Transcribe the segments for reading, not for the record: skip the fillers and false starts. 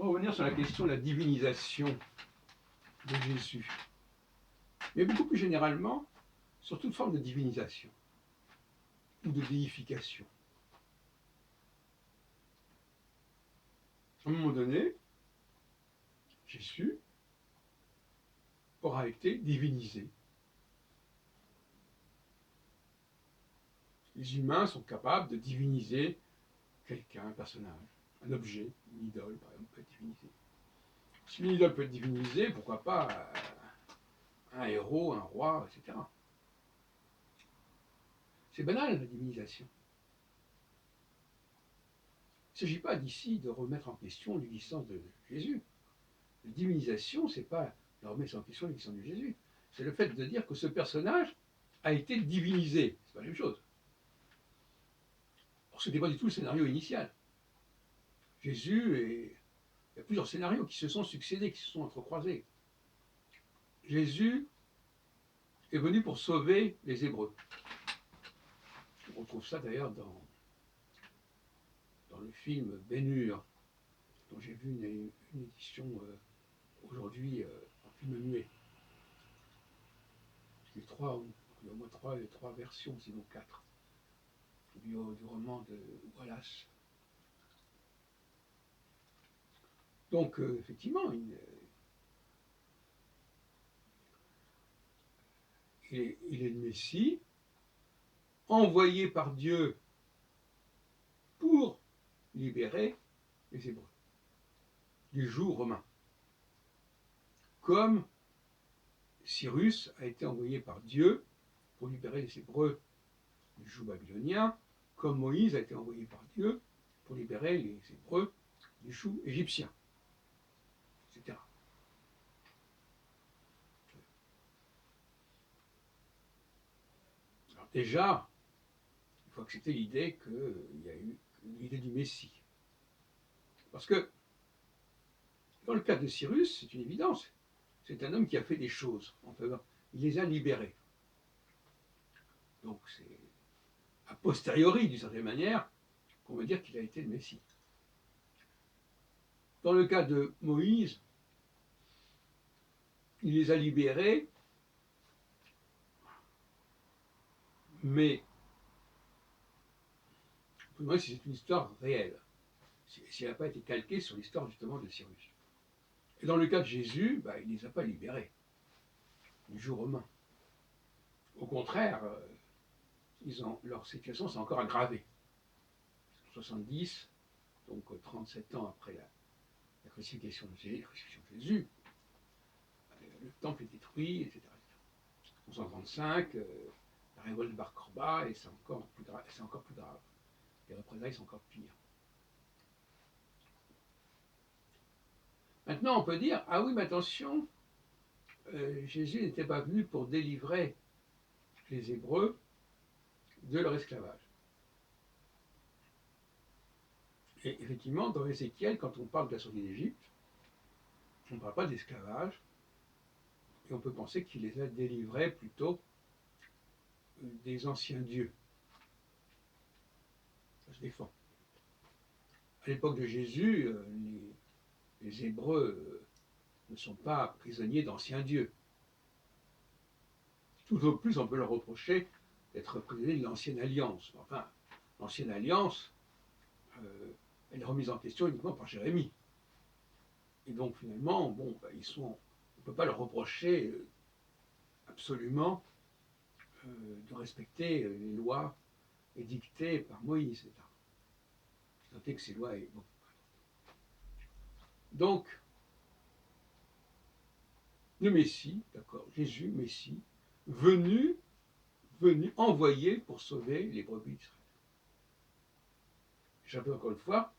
Pour revenir sur la question de la divinisation de Jésus, mais beaucoup plus généralement sur toute forme de divinisation ou de déification. À un moment donné, Jésus aura été divinisé. Les humains sont capables de diviniser quelqu'un, un personnage, un objet, une idole, par exemple, peut être divinisée. Si une idole peut être divinisée, pourquoi pas un héros, un roi, etc. C'est banal, la divinisation. Il ne s'agit pas d'ici de remettre en question l'existence de Jésus. La divinisation, ce n'est pas de remettre en question l'existence de Jésus. C'est le fait de dire que ce personnage a été divinisé. C'est pas la même chose. Or, ce n'était pas du tout le scénario initial. Jésus, il y a plusieurs scénarios qui se sont succédés, qui se sont entrecroisés. Jésus est venu pour sauver les Hébreux. On retrouve ça d'ailleurs dans le film Ben-Hur, dont j'ai vu une édition aujourd'hui en film muet. Il y a au moins trois versions, sinon quatre, du roman de Wallace. Donc, effectivement, il est le Messie, envoyé par Dieu pour libérer les Hébreux du joug romain. Comme Cyrus a été envoyé par Dieu pour libérer les Hébreux du joug babylonien, comme Moïse a été envoyé par Dieu pour libérer les Hébreux du joug égyptien, etc. Alors déjà, il faut accepter l'idée qu'il y a eu l'idée du Messie. Parce que dans le cas de Cyrus, c'est une évidence. C'est un homme qui a fait des choses en faveur. Il les a libérés. Donc c'est a posteriori, d'une certaine manière, qu'on veut dire qu'il a été le Messie. Dans le cas de Moïse, il les a libérés, mais on peut demander si c'est une histoire réelle, si elle n'a pas été calquée sur l'histoire justement de Cyrus. Et dans le cas de Jésus, il ne les a pas libérés du joug romain. Au contraire, leur situation s'est encore aggravée. En 70, donc 37 ans après la crucifixion de Jésus, le temple est détruit, etc. En 135, la révolte de Bar Korba, et c'est encore plus grave. Les représailles sont encore pires. Maintenant, on peut dire, ah oui, mais attention, Jésus n'était pas venu pour délivrer les Hébreux de leur esclavage. Et effectivement, dans Ézéchiel, quand on parle de la sortie d'Égypte, on ne parle pas d'esclavage, et on peut penser qu'il les a délivrés plutôt des anciens dieux. Ça se défend. À l'époque de Jésus, les Hébreux ne sont pas prisonniers d'anciens dieux. Tout au plus, on peut leur reprocher d'être prisonniers de l'ancienne alliance. Enfin, l'ancienne alliance, elle est remise en question uniquement par Jérémie. Et donc, finalement, on ne peut pas leur reprocher absolument de respecter les lois édictées par Moïse. Notez que ces lois... Donc, le Messie, d'accord, Jésus, Messie, venu, envoyé pour sauver les brebis d'Israël. Je rappelle encore une fois,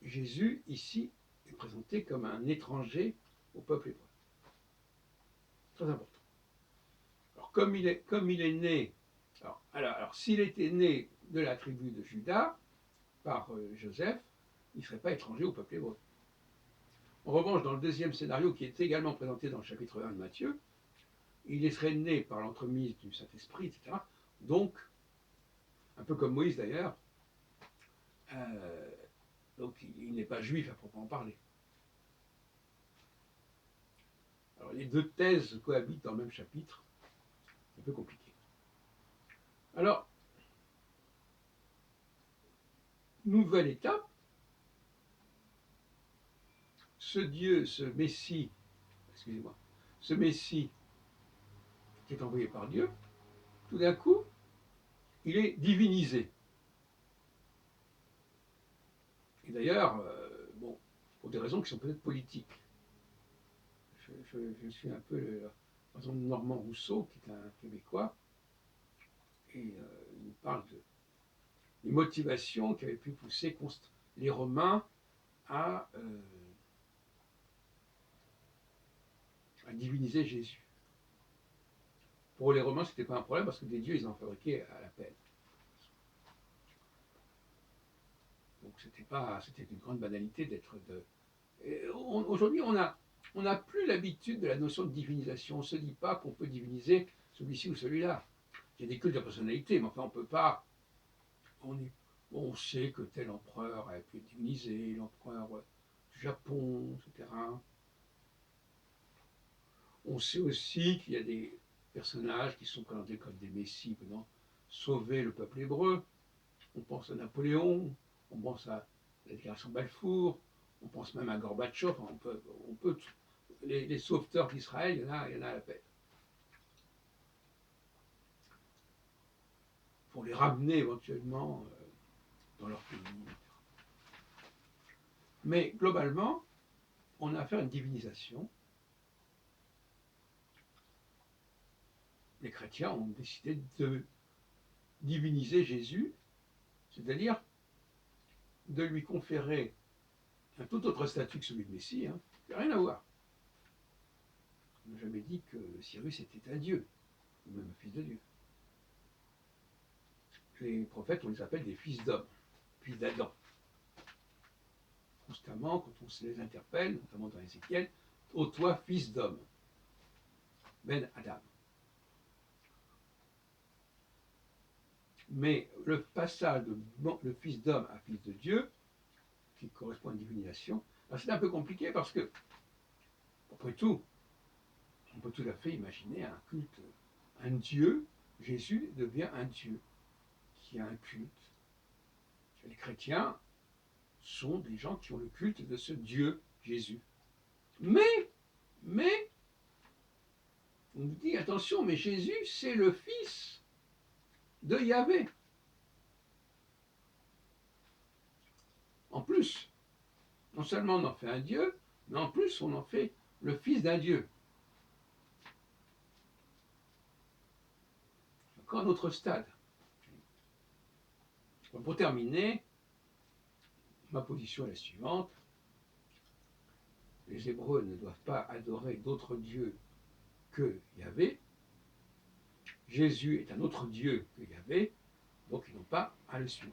Jésus, ici, est présenté comme un étranger au peuple hébreu. Très important. Alors, comme il est né, alors s'il était né de la tribu de Juda, par Joseph, il ne serait pas étranger au peuple hébreu. En revanche, dans le deuxième scénario, qui est également présenté dans le chapitre 1 de Matthieu, il serait né par l'entremise du Saint-Esprit, etc. Donc, un peu comme Moïse d'ailleurs, donc il n'est pas juif à proprement parler. Alors les deux thèses cohabitent dans le même chapitre, c'est un peu compliqué. Alors, nouvelle étape, ce Dieu, ce Messie, excusez-moi, ce Messie qui est envoyé par Dieu, tout d'un coup, il est divinisé. Et d'ailleurs, bon, pour des raisons qui sont peut-être politiques. Je suis un peu, par exemple, Normand Rousseau, qui est un Québécois, et il nous parle des motivations qui avaient pu pousser les Romains à diviniser Jésus. Pour les Romains, ce n'était pas un problème parce que des dieux, ils en fabriquaient à la peine. Donc c'était une grande banalité d'être de. Aujourd'hui, on n'a plus l'habitude de la notion de divinisation. On ne se dit pas qu'on peut diviniser celui-ci ou celui-là. Il y a des cultes de personnalité, mais enfin, on ne peut pas. On sait que tel empereur a pu être divinisé, l'empereur du Japon, etc. On sait aussi qu'il y a des personnages qui sont présentés comme des messies venant sauver le peuple hébreu. On pense à Napoléon, on pense à la déclaration Balfour, on pense même à Gorbatchev. On peut les sauveteurs d'Israël, il y en a à la peine. Pour les ramener éventuellement dans leur pays. Mais globalement, on a affaire à une divinisation. Les chrétiens ont décidé de diviniser Jésus, c'est-à-dire de lui conférer un tout autre statut que celui de Messie, hein, qui n'a rien à voir. On n'a jamais dit que Cyrus était un dieu, ou même un fils de Dieu. Les prophètes, on les appelle des fils d'hommes, fils d'Adam. Constamment, quand on se les interpelle, notamment dans Ézéchiel, ô toi, fils d'homme, Ben Adam. Mais le passage de le fils d'homme à fils de Dieu, qui correspond à une divinisation, c'est un peu compliqué parce que, après tout, on peut tout à fait imaginer un culte, un Dieu, Jésus devient un Dieu qui a un culte. Les chrétiens sont des gens qui ont le culte de ce Dieu, Jésus. Mais, on nous dit, attention, mais Jésus, c'est le fils de Yahvé. En plus, non seulement on en fait un Dieu, mais en plus on en fait le fils d'un Dieu. Encore un autre stade. Pour terminer, ma position est la suivante. Les Hébreux ne doivent pas adorer d'autres dieux que Yahvé. Jésus est un autre Dieu que Yahvé, donc ils n'ont pas à le suivre.